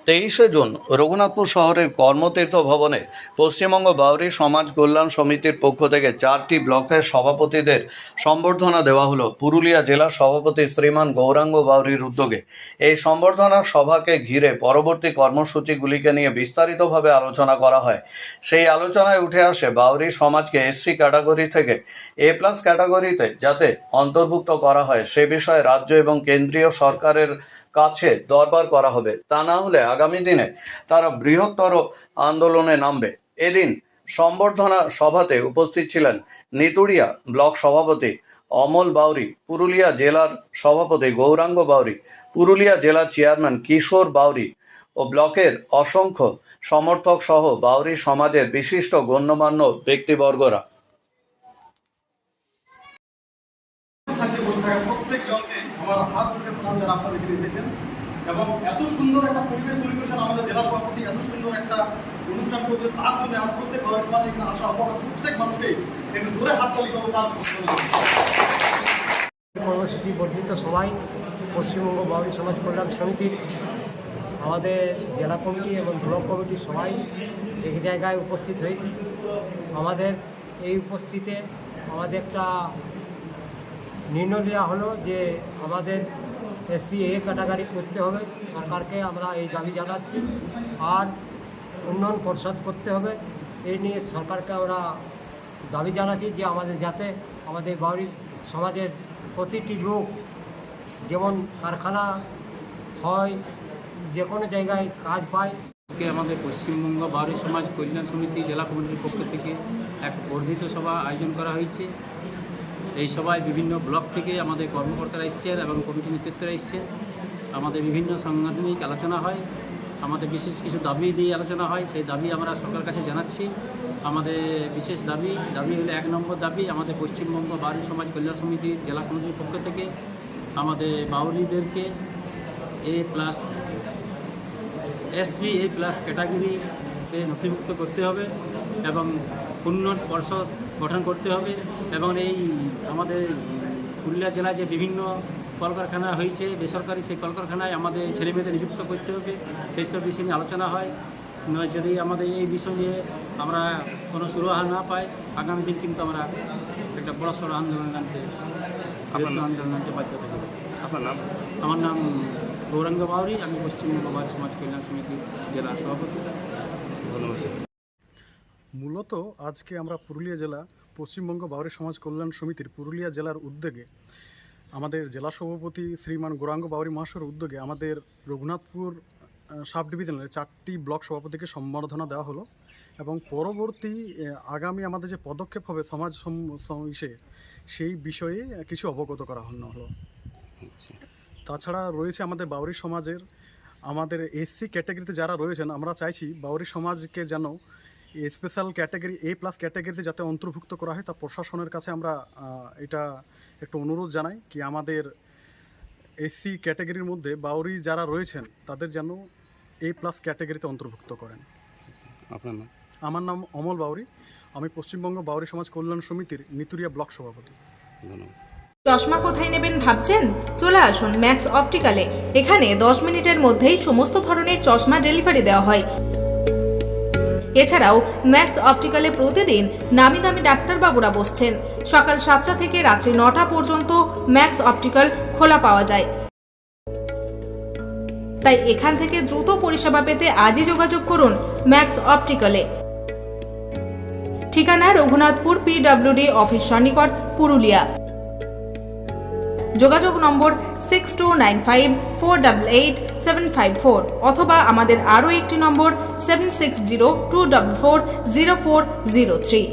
23শে June Raghunathpur শহরের কর্মতীর্থ ভবনে পশ্চিমবঙ্গ বাউরি সমাজ কল্যাণ সমিতির পক্ষ থেকে 4টি ব্লকের সভাপতিদের সম্বর্ধনা দেওয়া হলো পুরুলিয়া জেলার সভাপতি শ্রীমান গৌরাঙ্গ বাউরির উদ্যোগে। এই সম্বর্ধনা সভাকে ঘিরে পরবর্তী কর্মসূচিগুলিকে নিয়ে বিস্তারিতভাবে আলোচনা করা হয়। সেই আলোচনায় উঠে আসে বাউরি সমাজকে এসসি ক্যাটাগরি থেকে A+ ক্যাটাগরিতে যাতে অন্তর্ভুক্ত করা হয় সে বিষয়ে রাজ্য এবং কেন্দ্রীয় সরকারের কাছে দরবার করা হবে, তা না হলে আগামী দিনে তারা বৃহত্তর আন্দোলনে নামবে। এদিন সম্বর্ধনা সভাতে উপস্থিত ছিলেন নিতুড়িয়া ব্লক সভাপতি অমল বাউরি, পুরুলিয়া জেলার সভাপতি গৌরাঙ্গ বাউরি, পুরুলিয়া জেলার চেয়ারম্যান কিশোর বাউরি ও ব্লকের অসংখ্য সমর্থক সহ বাউরি সমাজের বিশিষ্ট গণ্যমান্য ব্যক্তিবর্গরা। প্রত্যেক জনকে আমার হাত ধরে প্রধান যারা আপনারা এখানে এসেছেন এবং এত সুন্দর একটা পরিবেশ তৈরি করেছেন আমাদের জেলা সভাপতি, এত সুন্দর একটা অনুষ্ঠান করছে, তার জন্য আমার প্রত্যেক বাউরি সমাজ এখানে আসা অপরাধ প্রত্যেক মানুষকে একটু জোরে হাততালি করবো। তার কর্মসূচি বর্ধিত সভায় পশ্চিমবঙ্গ বাউরি সমাজ কল্যাণ সমিতির আমাদের জেলা কমিটি এবং ব্লক কমিটি সবাই এক জায়গায় উপস্থিত হয়েছি। আমাদের এই উপস্থিতে আমাদের একটা নির্ণয় নেওয়া হলো যে আমাদের SC A ক্যাটাগরি করতে হবে, সরকারকে আমরা এই দাবি জানাচ্ছি। আর উন্নয়ন পরিষদ করতে হবে, এই নিয়ে সরকারকে আমরা দাবি জানাচ্ছি যে আমাদের যাতে আমাদের বাউরি সমাজের প্রতিটি লোক যেমন কারখানা হয়, যে কোনো জায়গায় কাজ পায়। আজকে আমাদের পশ্চিমবঙ্গ বাউরি সমাজ কল্যাণ সমিতি জেলা কমিটির পক্ষ থেকে এক বর্ধিত সভা আয়োজন করা হয়েছে। এই সভায় বিভিন্ন ব্লক থেকে আমাদের কর্মকর্তারা এসছেন এবং কমিটি নেতৃত্বরা এসছেন। আমাদের বিভিন্ন সাংগঠনিক আলোচনা হয়, আমাদের বিশেষ কিছু দাবি দিয়ে আলোচনা হয়। সেই দাবি আমরা সরকারের কাছে জানাচ্ছি। আমাদের বিশেষ দাবি হলো 1 নম্বর দাবি, আমাদের পশ্চিমবঙ্গ বাউরি সমাজ কল্যাণ সমিতির জেলা কমিটির পক্ষ থেকে আমাদের বাউরিদেরকে SC A+ ক্যাটাগরিতে নথিভুক্ত করতে হবে এবং উন্নয়ন পর্ষদ গঠন করতে হবে এবং এই আমাদের পুরুলিয়া জেলায় যে বিভিন্ন কলকারখানা হয়েছে বেসরকারি, সেই কলকারখানায় আমাদের ছেলেমেয়েদের নিযুক্ত করতে হবে। সেই সব বিষয় নিয়ে আলোচনা হয়। যদি আমাদের এই বিষয় নিয়ে আমরা কোনো সুরাহা না পাই, আগামী দিন কিন্তু আমরা একটা বড়সড় আন্দোলন আনতে বাধ্য থাকবো। আপনার নাম? আমার নাম গৌরাঙ্গ বাউরি, আমি পশ্চিমবঙ্গ বাউরি সমাজ কল্যাণ সমিতির জেলা সভাপতি। মূলত আজকে আমরা পুরুলিয়া জেলা পশ্চিমবঙ্গ বাউরি সমাজ কল্যাণ সমিতির পুরুলিয়া জেলার উদ্যোগে আমাদের জেলা সভাপতি শ্রীমান গৌরাঙ্গ বাউরি মহাশয়ের উদ্যোগে আমাদের রঘুনাথপুর সাব ডিভিশনের 4টি ব্লক সভাপতিকে সম্বর্ধনা দেওয়া হলো এবং পরবর্তী আগামী আমাদের যে পদক্ষেপ হবে সমাজ সেই বিষয়ে কিছু অবগত করা হলো। তাছাড়া রয়েছে আমাদের বাউরি সমাজের আমাদের SC ক্যাটাগরিতে যারা রয়েছেন, আমরা চাইছি বাউরি সমাজকে যেন স্পেশাল ক্যাটাগরি A+ ক্যাটাগরিতে যাতে অন্তর্ভুক্ত করা হয়, তা প্রশাসনের কাছে আমরা এটা একটু অনুরোধ জানাই কি আমাদের SC ক্যাটাগরির মধ্যে বাউরি যারা রয়েছেন তাদের যেন A+ ক্যাটাগরিতে অন্তর্ভুক্ত করেন। আপনার নাম? আমার নাম অমল বাউরি, আমি পশ্চিমবঙ্গ বাউরি সমাজ কল্যাণ সমিতির নিতুড়িয়া ব্লক সভাপতি। ধন্যবাদ। চশমা কোথায় নেবেন ভাবছেন? চলে আসুন ম্যাক্স অপটিক্যালে। এখানে 10 মিনিটের মধ্যেই সমস্ত ধরনের চশমা ডেলিভারি দেওয়া হয়। এছাড়াও ম্যাক্স অপটিক্যালে প্রতিদিন নামি দামি ডাক্তারবাবুরা বসছেন। সকাল 7টা থেকে রাত্রি 9টা পর্যন্ত ম্যাক্স অপটিক্যাল খোলা পাওয়া যায়। তাই এখান থেকে দ্রুত পরিষেবা পেতে আজই যোগাযোগ করুন ম্যাক্স অপটিক্যালে। ঠিকানা রঘুনাথপুর PWD অফিস সন্নিকট, পুরুলিয়া। যোগাযোগ নম্বর 6295488754 অথবা আমাদের আরও একটি নম্বর 7602440403।